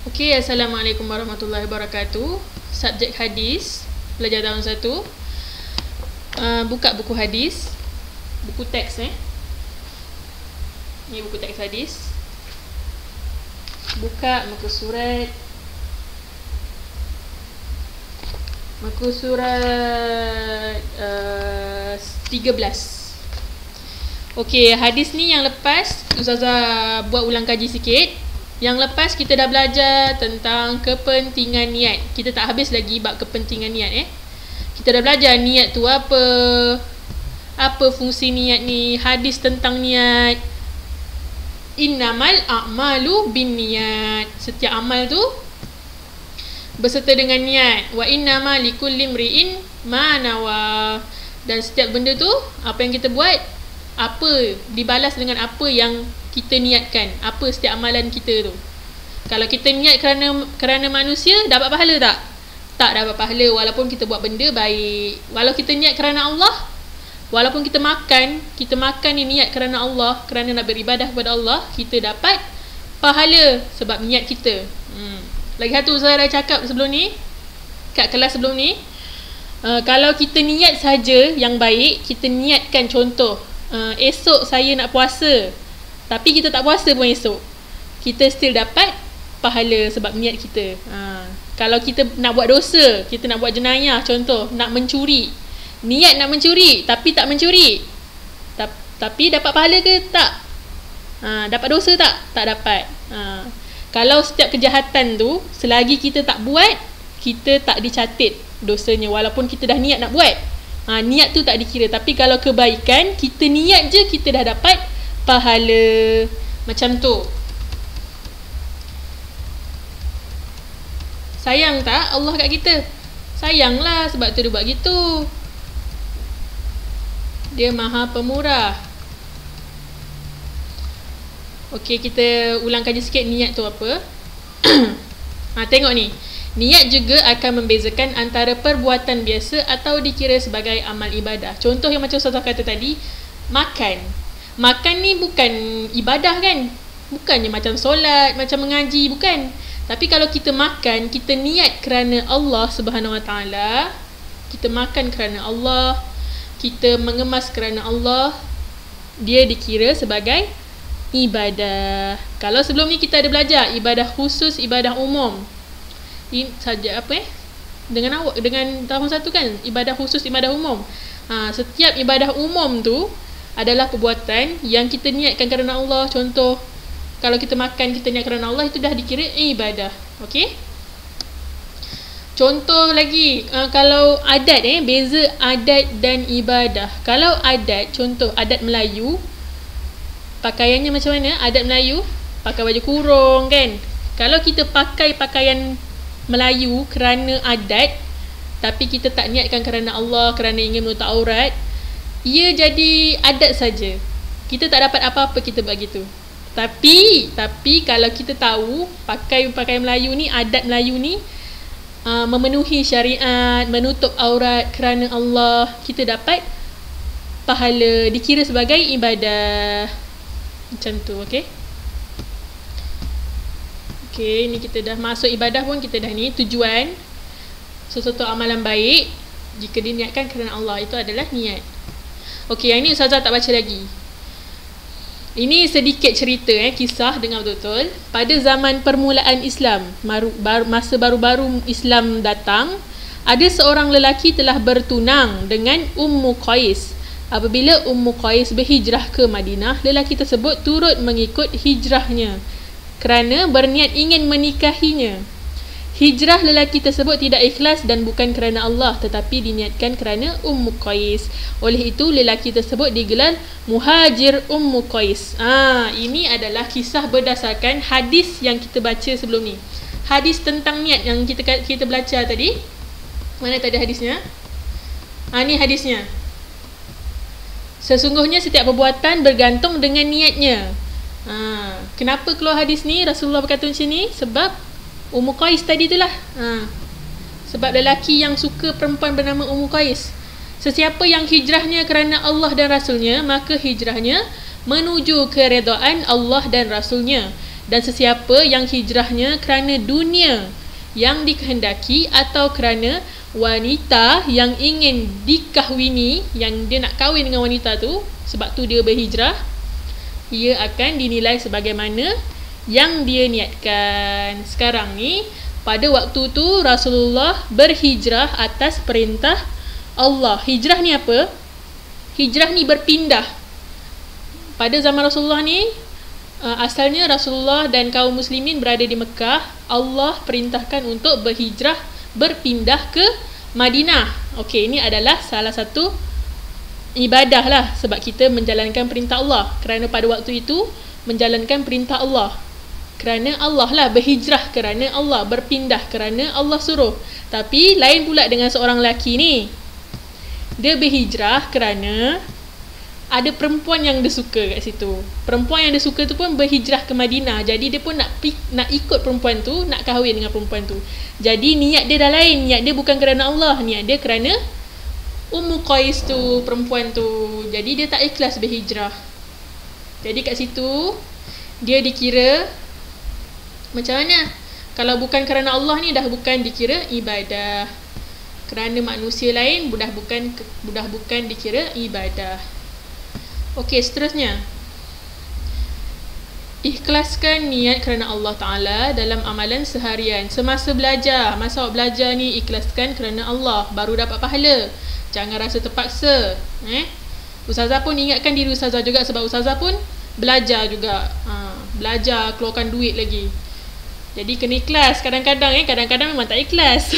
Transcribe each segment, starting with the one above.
Okey, Assalamualaikum warahmatullahi wabarakatuh. Subjek hadis, belajar tahun 1. Buka buku hadis, buku teks Ni buku teks hadis. Buka muka surat 13. Okey, hadis ni yang lepas Ustazah buat ulang kaji sikit. Yang lepas kita dah belajar tentang kepentingan niat. Kita tak habis lagi bab kepentingan niat Kita dah belajar niat tu apa, apa fungsi niat ni, hadis tentang niat. Innamal a'malu binniyat. Setiap amal tu berserta dengan niat. Wa innama likulli imri'in ma nawa. Dan setiap benda tu, apa yang kita buat, apa dibalas dengan apa yang kita niatkan, apa setiap amalan kita tu. Kalau kita niat kerana manusia, dapat pahala tak? Tak dapat pahala walaupun kita buat benda baik. Walau kita niat kerana Allah, walaupun kita makan ni niat kerana Allah, kerana nak beribadah kepada Allah, kita dapat pahala sebab niat kita. Lagi satu saya dah cakap sebelum ni, kat kelas sebelum ni, kalau kita niat saja yang baik, kita niatkan contoh, esok saya nak puasa, tapi kita tak puasa pun esok, kita still dapat pahala sebab niat kita. Kalau kita nak buat dosa, kita nak buat jenayah, contoh nak mencuri, niat nak mencuri tapi tak mencuri, tapi dapat pahala ke tak? Dapat dosa tak? Tak dapat. Kalau setiap kejahatan tu, selagi kita tak buat, kita tak dicatat dosanya walaupun kita dah niat nak buat. Niat tu tak dikira. Tapi kalau kebaikan, kita niat je, kita dah dapat pahala. Macam tu. Sayang tak Allah kat kita? Sayanglah, sebab tu dia buat gitu. Dia Maha Pemurah. Okey, kita ulang kaji sikit niat tu apa. Tengok ni. Niat juga akan membezakan antara perbuatan biasa atau dikira sebagai amal ibadah. Contoh yang macam Ustazah kata tadi, makan. Makan ni bukan ibadah kan? Bukannya macam solat, macam mengaji, bukan. Tapi kalau kita makan, kita niat kerana Allah Subhanahu Wa Taala, kita makan kerana Allah, kita mengemas kerana Allah, dia dikira sebagai ibadah. Kalau sebelum ni kita ada belajar ibadah khusus, ibadah umum. Ini saja apa dengan awak, dengan tahun 1 kan, ibadah khusus, ibadah umum. Setiap ibadah umum tu adalah perbuatan yang kita niatkan kerana Allah. Contoh, kalau kita makan, kita niat kerana Allah, itu dah dikira ibadah. Okey? Contoh lagi, kalau adat beza adat dan ibadah. Kalau adat, contoh adat Melayu, pakaiannya macam mana? Adat Melayu pakai baju kurung kan. Kalau kita pakai pakaian Melayu kerana adat, tapi kita tak niatkan kerana Allah, kerana ingin menutup aurat, ia jadi adat saja. Kita tak dapat apa-apa kita buat gitu. Tapi kalau kita tahu pakai pakaian Melayu ni, adat Melayu ni memenuhi syariat, menutup aurat kerana Allah, kita dapat pahala, dikira sebagai ibadah. Macam tu, okey? Okey, ni kita dah masuk ibadah pun, kita dah ni tujuan sesuatu amalan baik jika diniatkan kerana Allah, itu adalah niat. Okey, yang ni Ustazah tak baca lagi. Ini sedikit cerita kisah dengan betul-betul. Pada zaman permulaan Islam, masa baru-baru Islam datang, ada seorang lelaki telah bertunang dengan Ummu Qais. Apabila Ummu Qais berhijrah ke Madinah, lelaki tersebut turut mengikut hijrahnya kerana berniat ingin menikahinya. Hijrah lelaki tersebut tidak ikhlas dan bukan kerana Allah, tetapi diniatkan kerana Ummu Qais. Oleh itu lelaki tersebut digelar Muhajir Ummu Qais. Ini adalah kisah berdasarkan hadis yang kita baca sebelum ni. Hadis tentang niat yang kita belajar tadi. Mana tadi hadisnya? Ni hadisnya. Sesungguhnya setiap perbuatan bergantung dengan niatnya. Kenapa keluar hadis ni? Rasulullah berkata macam ni sebab Ummu Qais tadi itulah. Sebab lelaki yang suka perempuan bernama Ummu Qais. Sesiapa yang hijrahnya kerana Allah dan Rasulnya, maka hijrahnya menuju keredaan Allah dan Rasulnya. Dan sesiapa yang hijrahnya kerana dunia yang dikehendaki atau kerana wanita yang ingin dikahwini, yang dia nak kahwin dengan wanita tu, sebab tu dia berhijrah, ia akan dinilai sebagaimana yang dia niatkan. Sekarang ni, pada waktu tu Rasulullah berhijrah atas perintah Allah. Hijrah ni apa? Hijrah ni berpindah. Pada zaman Rasulullah ni, asalnya Rasulullah dan kaum muslimin berada di Mekah. Allah perintahkan untuk berhijrah, berpindah ke Madinah. Okey, ini adalah salah satu ibadah lah, sebab kita menjalankan perintah Allah. Kerana pada waktu itu menjalankan perintah Allah. Kerana Allah lah, berhijrah kerana Allah, berpindah kerana Allah suruh. Tapi lain pula dengan seorang lelaki ni. Dia berhijrah kerana ada perempuan yang dia suka kat situ. Perempuan yang dia suka tu pun berhijrah ke Madinah. Jadi dia pun nak ikut perempuan tu, nak kahwin dengan perempuan tu. Jadi niat dia dah lain. Niat dia bukan kerana Allah, niat dia kerana Ummu Qais tu, perempuan tu. Jadi dia tak ikhlas berhijrah. Jadi kat situ dia dikira macam mana? Kalau bukan kerana Allah ni dah bukan dikira ibadah. Kerana manusia lain dah bukan dikira ibadah. Okey, seterusnya. Ikhlaskan niat kerana Allah Ta'ala dalam amalan seharian. Semasa belajar, masa awak belajar ni ikhlaskan kerana Allah, baru dapat pahala. Jangan rasa terpaksa. Ustazah pun ingatkan diri Ustazah juga, sebab Ustazah pun belajar juga. Belajar, keluarkan duit lagi. Jadi kena ikhlas. Kadang-kadang memang tak ikhlas.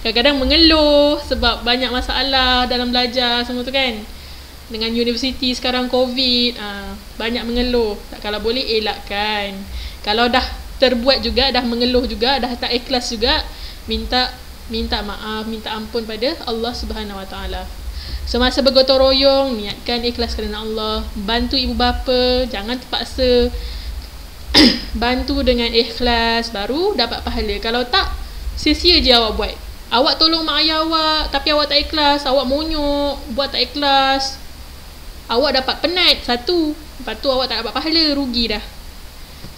Kadang-kadang mengeluh sebab banyak masalah dalam belajar semua tu kan. Dengan universiti sekarang COVID, banyak mengeluh. Kalau boleh elakkan. Kalau dah terbuat juga, dah mengeluh juga, dah tak ikhlas juga, minta maaf, minta ampun pada Allah Subhanahu Wa Taala. Semasa bergotong royong, niatkan ikhlas kerana Allah. Bantu ibu bapa, jangan terpaksa. Bantu dengan ikhlas, baru dapat pahala. Kalau tak, sia-sia je awak buat. Awak tolong mak ayah awak, tapi awak tak ikhlas. Awak monyok, buat tak ikhlas. Awak dapat penat, satu. Lepas tu awak tak dapat pahala, rugi dah.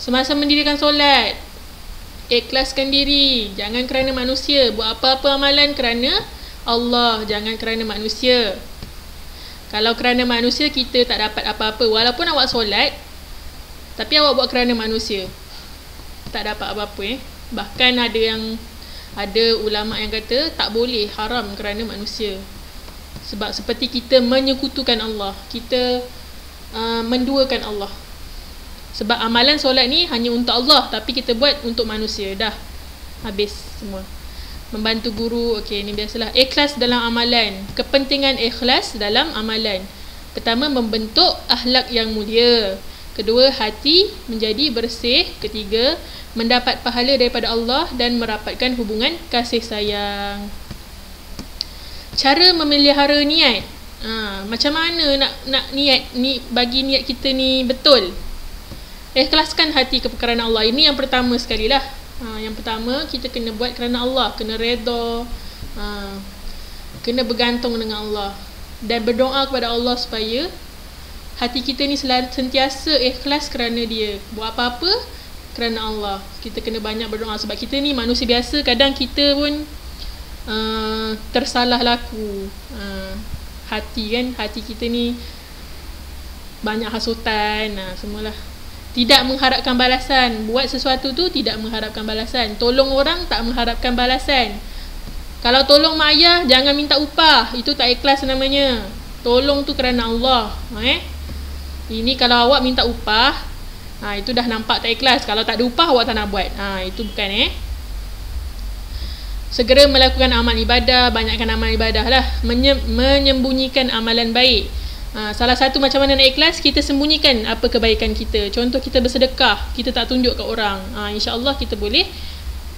Semasa mendirikan solat, ikhlaskan diri. Jangan kerana manusia. Buat apa-apa amalan kerana Allah, jangan kerana manusia. Kalau kerana manusia, kita tak dapat apa-apa. Walaupun awak solat, tapi awak buat kerana manusia, tak dapat apa-apa. Bahkan ada ulama yang kata tak boleh, haram kerana manusia. Sebab seperti kita menyekutukan Allah, kita menduakan Allah. Sebab amalan solat ni hanya untuk Allah, tapi kita buat untuk manusia. Dah habis semua. Membantu guru, okey, ni biasalah. Ikhlas dalam amalan. Kepentingan ikhlas dalam amalan. Pertama, membentuk akhlak yang mulia. Kedua, hati menjadi bersih. Ketiga, mendapat pahala daripada Allah dan merapatkan hubungan kasih sayang. Cara memelihara niat. Macam mana nak niat ni, bagi niat kita ni betul? Ikhlaskan hati kerana Allah. Ini yang pertama sekali lah. Yang pertama, kita kena buat kerana Allah. Kena redha. Kena bergantung dengan Allah. Dan berdoa kepada Allah supaya hati kita ni sentiasa ikhlas kerana dia. Buat apa-apa kerana Allah. Kita kena banyak berdoa. Sebab kita ni manusia biasa, kadang kita pun tersalah laku. Hati kita ni banyak hasutan, semualah. Tidak mengharapkan balasan. Buat sesuatu tu tidak mengharapkan balasan. Tolong orang tak mengharapkan balasan. Kalau tolong mak ayah, jangan minta upah. Itu tak ikhlas namanya. Tolong tu kerana Allah. Ini kalau awak minta upah, itu dah nampak tak ikhlas. Kalau tak ada upah, awak tak nak buat. Itu bukan. Segera melakukan amal ibadah. Banyakkan amal ibadah lah. Menyembunyikan amalan baik. Salah satu macam mana nak ikhlas, kita sembunyikan apa kebaikan kita. Contoh, kita bersedekah, kita tak tunjuk kat orang. InsyaAllah kita boleh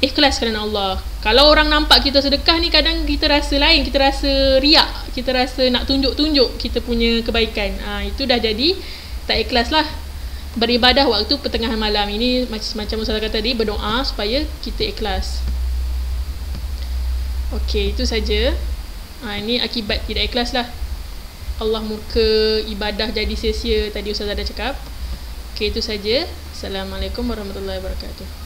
ikhlas kerana Allah. Kalau orang nampak kita sedekah ni, kadang kita rasa lain. Kita rasa riak. Kita rasa nak tunjuk-tunjuk kita punya kebaikan. Itu dah jadi tak ikhlas lah. Beribadah waktu pertengahan malam. Ini macam Ustazah kata tadi, berdoa supaya kita ikhlas. Okey, itu saja. Ini akibat tidak ikhlas lah. Allah murka, ibadah jadi sia-sia. Tadi Ustazah dah cakap. Okey, itu saja. Assalamualaikum warahmatullahi wabarakatuh.